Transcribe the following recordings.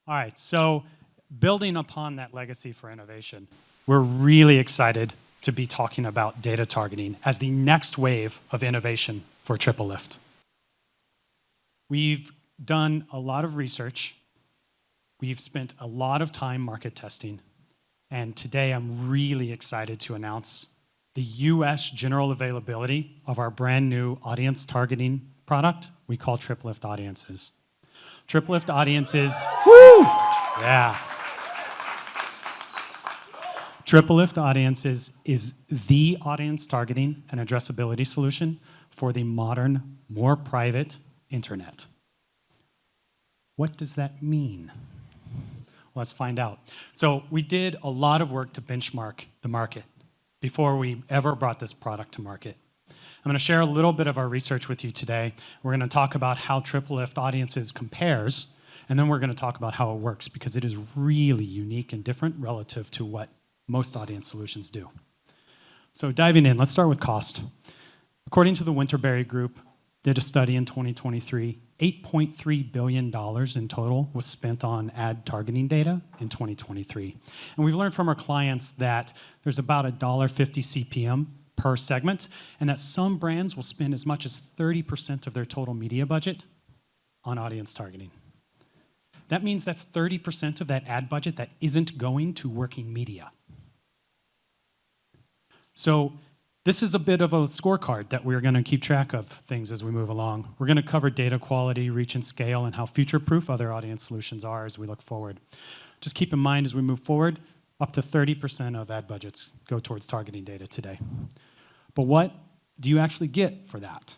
All right, so building upon that legacy for innovation, we're really excited to be talking about data targeting as the next wave of innovation for TripleLift. We've done a lot of research. We've spent a lot of time market testing. And today I'm really excited to announce the US general availability of our brand new audience targeting product we call TripleLift Audiences. TripleLift Audiences, woo! Yeah. TripleLift Audiences is the audience targeting and addressability solution for the modern, more private internet. What does that mean? Let's find out. So we did a lot of work to benchmark the market before we ever brought this product to market. I'm going to share a little bit of our research with you today. We're going to talk about how TripleLift Audiences compares, and then we're going to talk about how it works, because it is really unique and different relative to what most audience solutions do. So diving in, let's start with cost. According to the Winterberry Group, did a study in 2023, $8.3 billion in total was spent on ad targeting data in 2023. And we've learned from our clients that there's about $1.50 CPM per segment, and that some brands will spend as much as 30% of their total media budget on audience targeting. That means that's 30% of that ad budget that isn't going to working media. So this is a bit of a scorecard that we're going to keep track of things as we move along. We're going to cover data quality, reach and scale, and how future-proof other audience solutions are as we look forward. Just keep in mind as we move forward, up to 30% of ad budgets go towards targeting data today. But what do you actually get for that?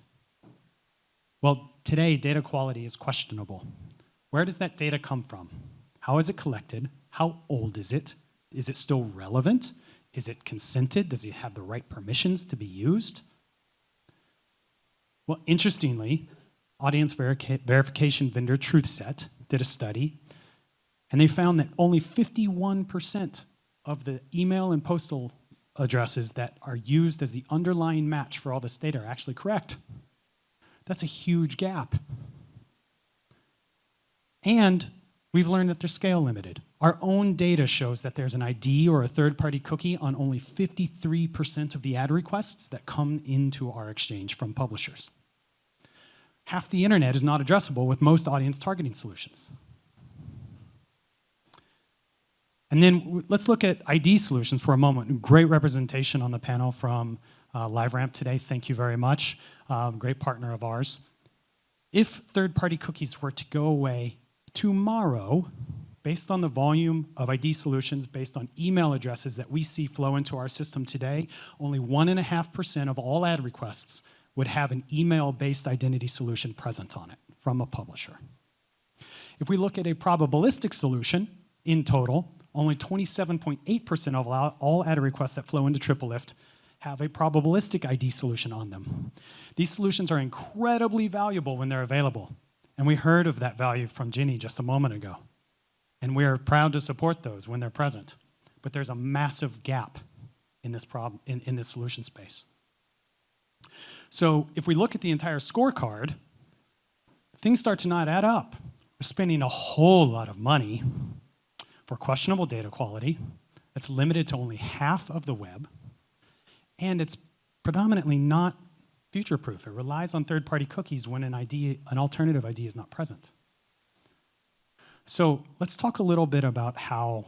Well, today, data quality is questionable. Where does that data come from? How is it collected? How old is it? Is it still relevant? Is it consented? Does it have the right permissions to be used? Well, interestingly, audience verification vendor TruthSet did a study, and they found that only 51% of the email and postal addresses that are used as the underlying match for all this data are actually correct. That's a huge gap. And we've learned that they're scale limited. Our own data shows that there's an ID or a third-party cookie on only 53% of the ad requests that come into our exchange from publishers. Half the internet is not addressable with most audience targeting solutions. And then let's look at ID solutions for a moment. Great representation on the panel from LiveRamp today. Thank you very much. Great partner of ours. If third-party cookies were to go away tomorrow, based on the volume of ID solutions, based on email addresses that we see flow into our system today, only 1.5% of all ad requests would have an email-based identity solution present on it from a publisher. If we look at a probabilistic solution, in total, only 27.8% of all ad requests that flow into TripleLift have a probabilistic ID solution on them. These solutions are incredibly valuable when they're available. And we heard of that value from Ginny just a moment ago. And we are proud to support those when they're present. But there's a massive gap in this problem, in this solution space. So if we look at the entire scorecard, things start to not add up. We're spending a whole lot of money for questionable data quality that's limited to only half of the web, and it's predominantly not future-proof. It relies on third-party cookies when an alternative ID is not present. So let's talk a little bit about how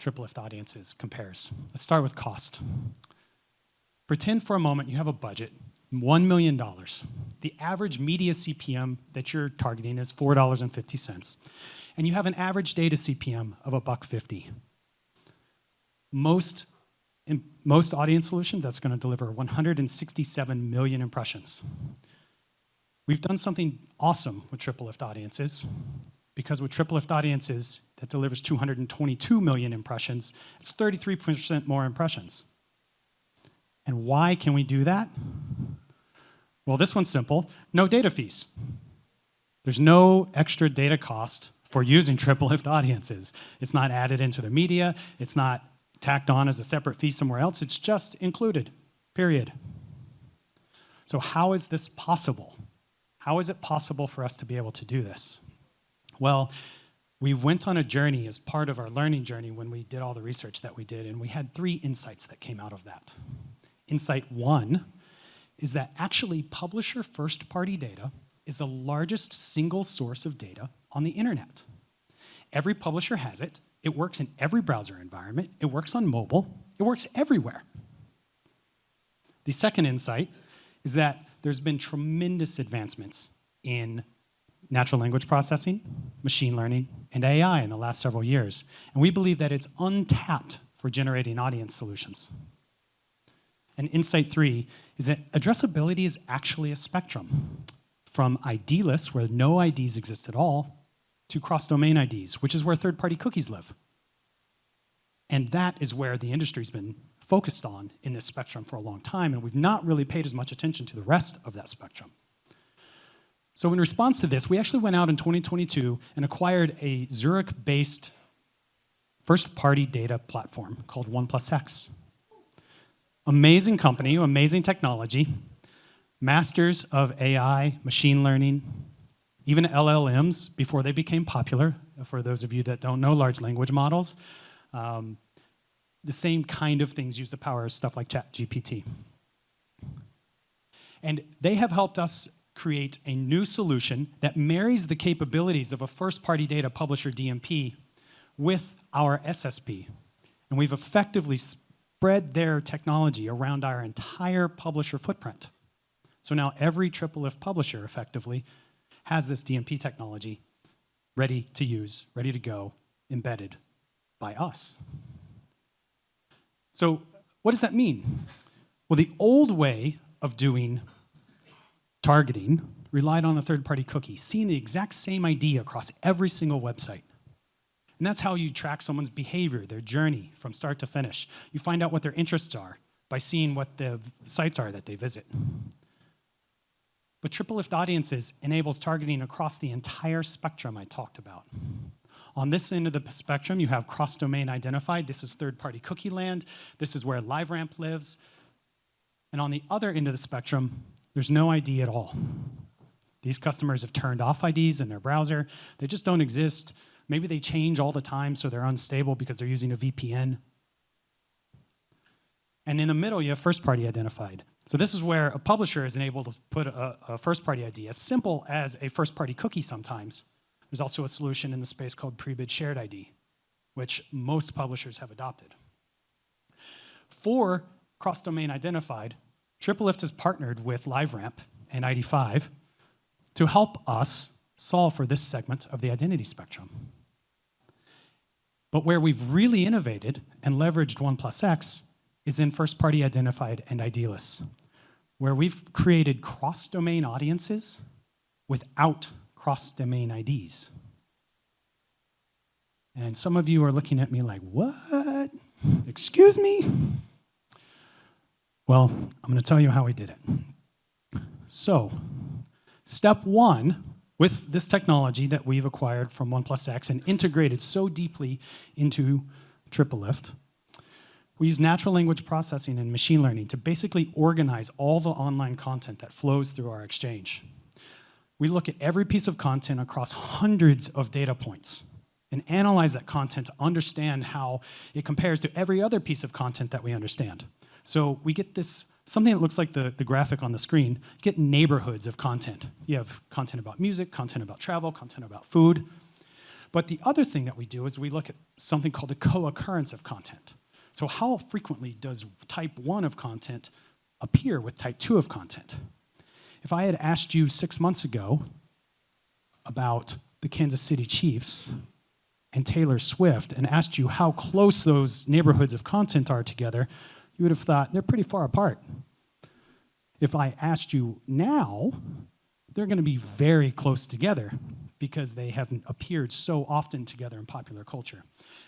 TripleLift Audiences compares. Let's start with cost. Pretend for a moment you have a budget, $1 million. The average media CPM that you're targeting is $4.50. And you have an average data CPM of $1.50. In most audience solutions, that's going to deliver 167 million impressions. We've done something awesome with TripleLift Audiences, because with TripleLift Audiences, that delivers 222 million impressions. It's 33% more impressions. And why can we do that? Well, this one's simple. No data fees. There's no extra data cost for using TripleLift Audiences. It's not added into the media. It's not tacked on as a separate fee somewhere else. It's just included, period. So how is this possible? How is it possible for us to be able to do this? Well, We went on a journey as part of our learning journey when we did all the research that we did, and we had 3 insights that came out of that. Insight 1 is that actually publisher first-party data is the largest single source of data on the internet. Every publisher has it. It works in every browser environment. It works on mobile. It works everywhere. The second insight is that there's been tremendous advancements in natural language processing, machine learning, and AI in the last several years. And we believe that it's untapped for generating audience solutions. And insight 3 is that addressability is actually a spectrum, from ID-less, where no IDs exist at all, to cross-domain IDs, which is where third-party cookies live. And that is where the industry's been focused on in this spectrum for a long time, and we've not really paid as much attention to the rest of that spectrum. So in response to this, we actually went out in 2022 and acquired a Zurich-based first-party data platform called OnePlusX. Amazing company, amazing technology, masters of AI, machine learning, even LLMs before they became popular. For those of you that don't know large language models, the same kind of things use the power of stuff like ChatGPT. And they have helped us create a new solution that marries the capabilities of a first-party data publisher DMP with our SSP. And we've effectively spread their technology around our entire publisher footprint. So now every TripleLift publisher effectively has this DMP technology ready to use, ready to go, embedded by us. So what does that mean? Well, the old way of doing targeting relied on a third-party cookie, seeing the exact same ID across every single website. And that's how you track someone's behavior, their journey from start to finish. You find out what their interests are by seeing what the sites are that they visit. But TripleLift Audiences enables targeting across the entire spectrum I talked about. On this end of the spectrum, you have cross-domain identified. This is third-party cookie land. This is where LiveRamp lives. And on the other end of the spectrum, there's no ID at all. These customers have turned off IDs in their browser. They just don't exist. Maybe they change all the time, so they're unstable because they're using a VPN. And in the middle, you have first-party identified. So this is where a publisher is able to put a first-party ID, as simple as a first-party cookie sometimes. There's also a solution in the space called pre-bid shared ID, which most publishers have adopted. For cross-domain identified, TripleLift has partnered with LiveRamp and ID5 to help us solve for this segment of the identity spectrum. But where we've really innovated and leveraged OnePlusX is in first-party identified and ID-less, where we've created cross-domain audiences without cross-domain IDs. And some of you are looking at me like, what? Excuse me? Well, I'm going to tell you how we did it. So, step 1, with this technology that we've acquired from OnePlusX and integrated so deeply into TripleLift, we use natural language processing and machine learning to basically organize all the online content that flows through our exchange. We look at every piece of content across hundreds of data points and analyze that content to understand how it compares to every other piece of content that we understand. So we get this, something that looks like the graphic on the screen, you get neighborhoods of content. You have content about music, content about travel, content about food. But the other thing that we do is we look at something called the co-occurrence of content. So how frequently does type 1 of content appear with type 2 of content? If I had asked you 6 months ago about the Kansas City Chiefs and Taylor Swift and asked you how close those neighborhoods of content are together, you would have thought they're pretty far apart. If I asked you now, they're going to be very close together because they haven't appeared so often together in popular culture.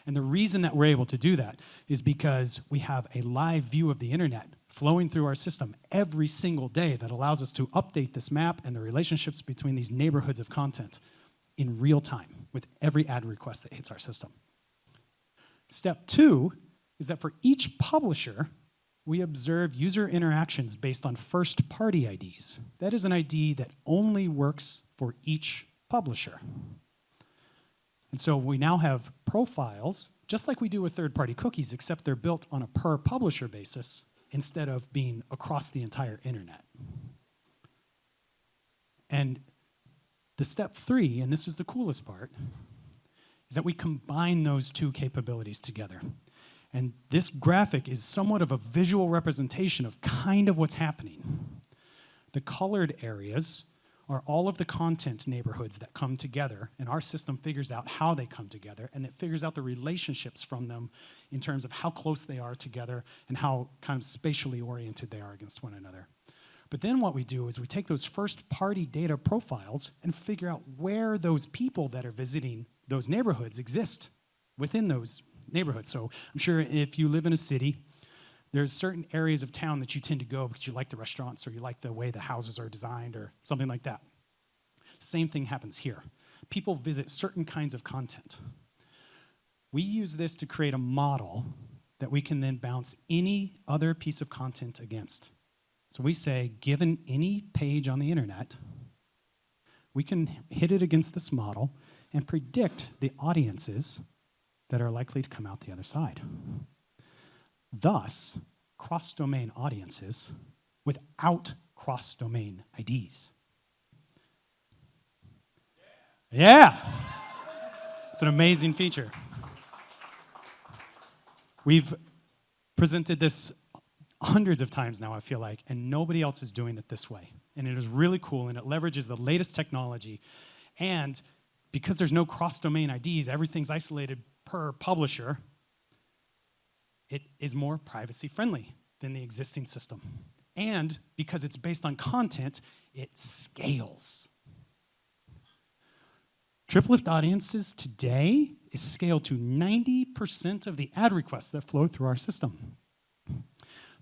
And the reason that we're able to do that is because we have a live view of the internet flowing through our system every single day that allows us to update this map and the relationships between these neighborhoods of content in real time with every ad request that hits our system. Step 2 is that for each publisher, we observe user interactions based on first-party IDs. That is an ID that only works for each publisher. And so we now have profiles, just like we do with third-party cookies, except they're built on a per-publisher basis instead of being across the entire internet. And the step 3, and this is the coolest part, is that we combine those two capabilities together. And this graphic is somewhat of a visual representation of kind of what's happening. The colored areas are all of the content neighborhoods that come together, and our system figures out how they come together, and it figures out the relationships from them in terms of how close they are together and how kind of spatially oriented they are against one another. But then what we do is we take those first-party data profiles and figure out where those people that are visiting those neighborhoods exist within those neighborhoods. So I'm sure if you live in a city, there's certain areas of town that you tend to go because you like the restaurants or you like the way the houses are designed or something like that. Same thing happens here. People visit certain kinds of content. We use this to create a model that we can then bounce any other piece of content against. So we say, given any page on the internet, we can hit it against this model and predict the audiences that are likely to come out the other side. Thus, cross-domain audiences without cross-domain IDs. Yeah! It's an amazing feature. We've presented this hundreds of times now, I feel like, and nobody else is doing it this way. And it is really cool, and it leverages the latest technology. And because there's no cross-domain IDs, everything's isolated per publisher, it is more privacy-friendly than the existing system. And because it's based on content, it scales. TripleLift Audiences today is scaled to 90% of the ad requests that flow through our system.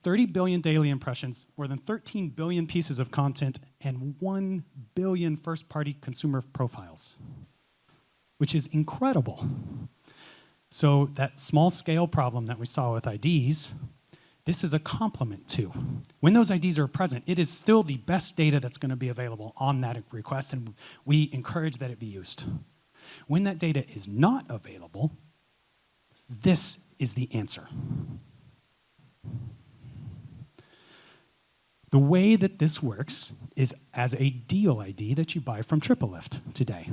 30 billion daily impressions, more than 13 billion pieces of content, and 1 billion first-party consumer profiles, which is incredible. So that small scale problem that we saw with IDs, this is a complement to. When those IDs are present, it is still the best data that's going to be available on that request, and we encourage that it be used. When that data is not available, this is the answer. The way that this works is as a deal ID that you buy from TripleLift today.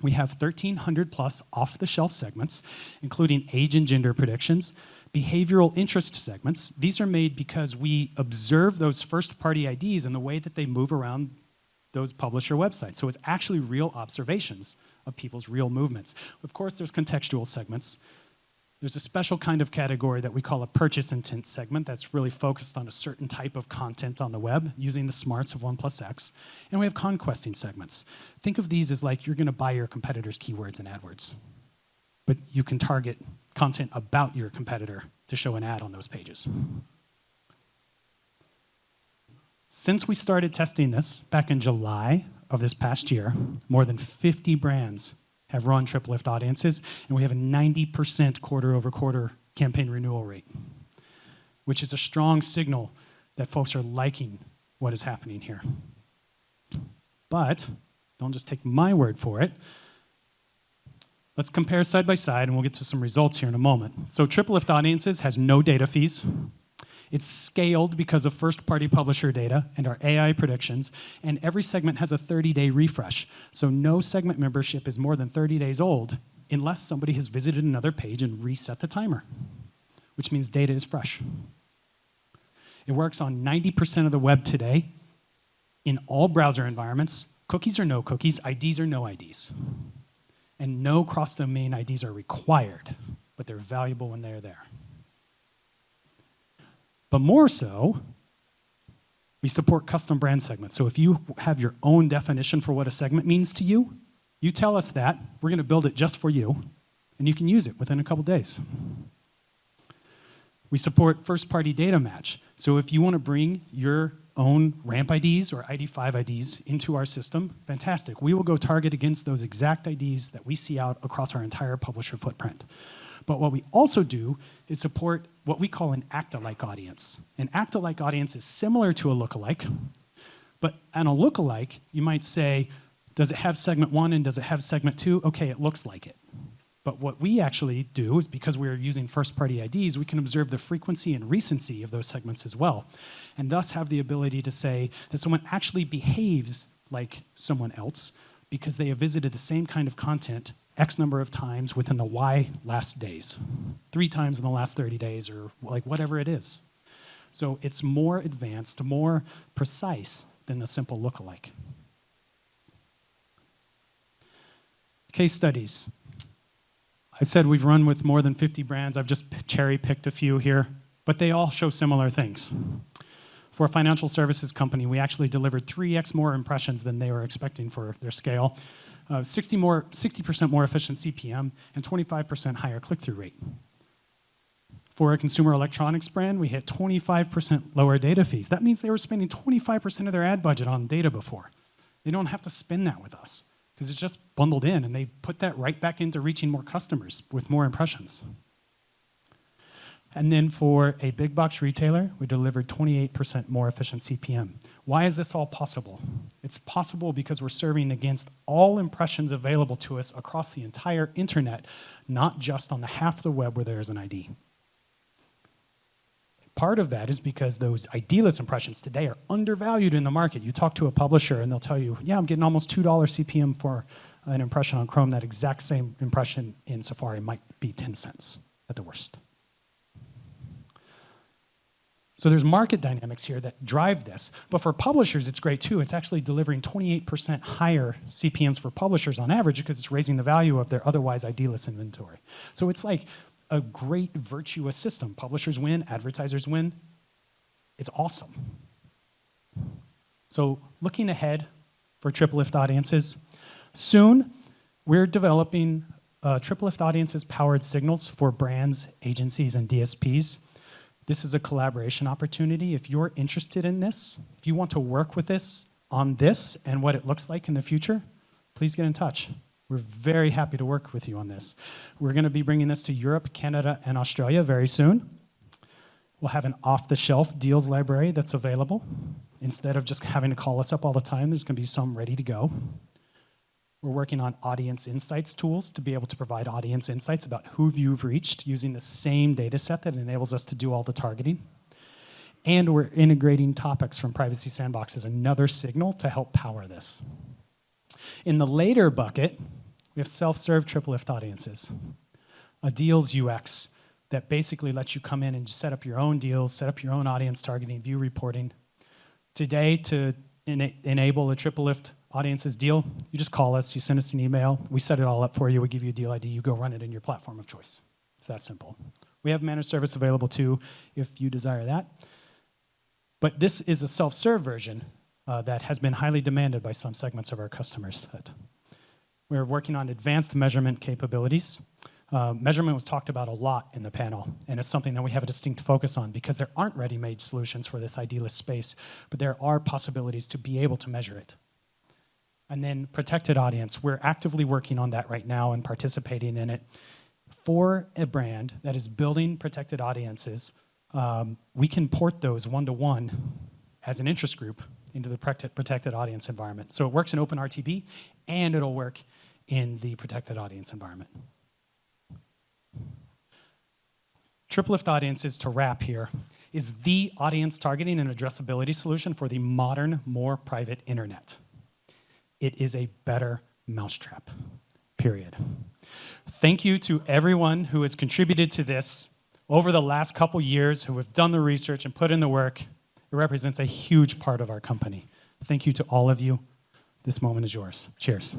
We have 1,300 plus off-the-shelf segments, including age and gender predictions, behavioral interest segments. These are made because we observe those first-party IDs and the way that they move around those publisher websites. So it's actually real observations of people's real movements. Of course, there's contextual segments. There's a special kind of category that we call a purchase intent segment that's really focused on a certain type of content on the web using the smarts of 1+X. And we have conquesting segments. Think of these as like you're going to buy your competitor's keywords in AdWords. But you can target content about your competitor to show an ad on those pages. Since we started testing this back in July of this past year, more than 50 brands have run TripleLift Audiences, and we have a 90% quarter-over-quarter campaign renewal rate, which is a strong signal that folks are liking what is happening here. But don't just take my word for it. Let's compare side by side, and we'll get to some results here in a moment. So TripleLift Audiences has no data fees. It's scaled because of first-party publisher data and our AI predictions, and every segment has a 30-day refresh. So no segment membership is more than 30 days old unless somebody has visited another page and reset the timer, which means data is fresh. It works on 90% of the web today in all browser environments. Cookies or no cookies, IDs or no IDs. And no cross-domain IDs are required, but they're valuable when they're there. But more so, we support custom brand segments. So if you have your own definition for what a segment means to you, you tell us that, we're going to build it just for you, and you can use it within a couple days. We support first-party data match. So if you want to bring your own ramp IDs or ID5 IDs into our system, fantastic. We will go target against those exact IDs that we see out across our entire publisher footprint. But what we also do is support what we call an act-alike audience. An act-alike audience is similar to a lookalike, but on a lookalike, you might say, does it have segment 1 and does it have segment 2? Okay, it looks like it. But what we actually do is, because we're using first-party IDs, we can observe the frequency and recency of those segments as well, and thus have the ability to say that someone actually behaves like someone else because they have visited the same kind of content X number of times within the Y last days, 3 times in the last 30 days, or like whatever it is. So it's more advanced, more precise than a simple lookalike. Case studies. I said we've run with more than 50 brands. I've just cherry-picked a few here, but they all show similar things. For a financial services company, we actually delivered 3x more impressions than they were expecting for their scale, 60% more efficient CPM, and 25% higher click-through rate. For a consumer electronics brand, we hit 25% lower data fees. That means they were spending 25% of their ad budget on data before. They don't have to spend that with us, because it's just bundled in, and they put that right back into reaching more customers with more impressions. And then for a big box retailer, we delivered 28% more efficient CPM. Why is this all possible? It's possible because we're serving against all impressions available to us across the entire internet, not just on the half of the web where there is an ID. Part of that is because those ID-less impressions today are undervalued in the market. You talk to a publisher and they'll tell you, yeah, I'm getting almost $2 CPM for an impression on Chrome. That exact same impression in Safari might be 10 cents at the worst. So there's market dynamics here that drive this. But for publishers, it's great too. It's actually delivering 28% higher CPMs for publishers on average because it's raising the value of their otherwise ID-less inventory. So it's like a great virtuous system. Publishers win, advertisers win. It's awesome. So looking ahead for TripleLift Audiences, soon we're developing TripleLift Audiences powered signals for brands, agencies, and DSPs. This is a collaboration opportunity. If you're interested in this, if you want to work with this on this and what it looks like in the future, please get in touch. We're very happy to work with you on this. We're going to be bringing this to Europe, Canada, and Australia very soon. We'll have an off-the-shelf deals library that's available. Instead of just having to call us up all the time, there's going to be some ready to go. We're working on audience insights tools to be able to provide audience insights about who you've reached using the same data set that enables us to do all the targeting. And we're integrating topics from Privacy Sandbox as another signal to help power this. In the later bucket, we have self-serve TripleLift Audiences, a deals UX that basically lets you come in and set up your own deals, set up your own audience targeting, view reporting. Today, to enable a TripleLift Audiences deal, you just call us, you send us an email, we set it all up for you, we give you a deal ID, you go run it in your platform of choice. It's that simple. We have managed service available too, if you desire that. But this is a self-serve version that has been highly demanded by some segments of our customers. We're working on advanced measurement capabilities. Measurement was talked about a lot in the panel, and it's something that we have a distinct focus on because there aren't ready-made solutions for this ID-less space, but there are possibilities to be able to measure it. And then protected audience, we're actively working on that right now and participating in it. For a brand that is building protected audiences, we can port those one-to-one as an interest group into the protected audience environment. So it works in OpenRTB, and it'll work in the protected audience environment. TripleLift Audiences, to wrap here, is the audience targeting and addressability solution for the modern, more private internet. It is a better mousetrap, period. Thank you to everyone who has contributed to this over the last couple years, who have done the research and put in the work. It represents a huge part of our company. Thank you to all of you. This moment is yours. Cheers.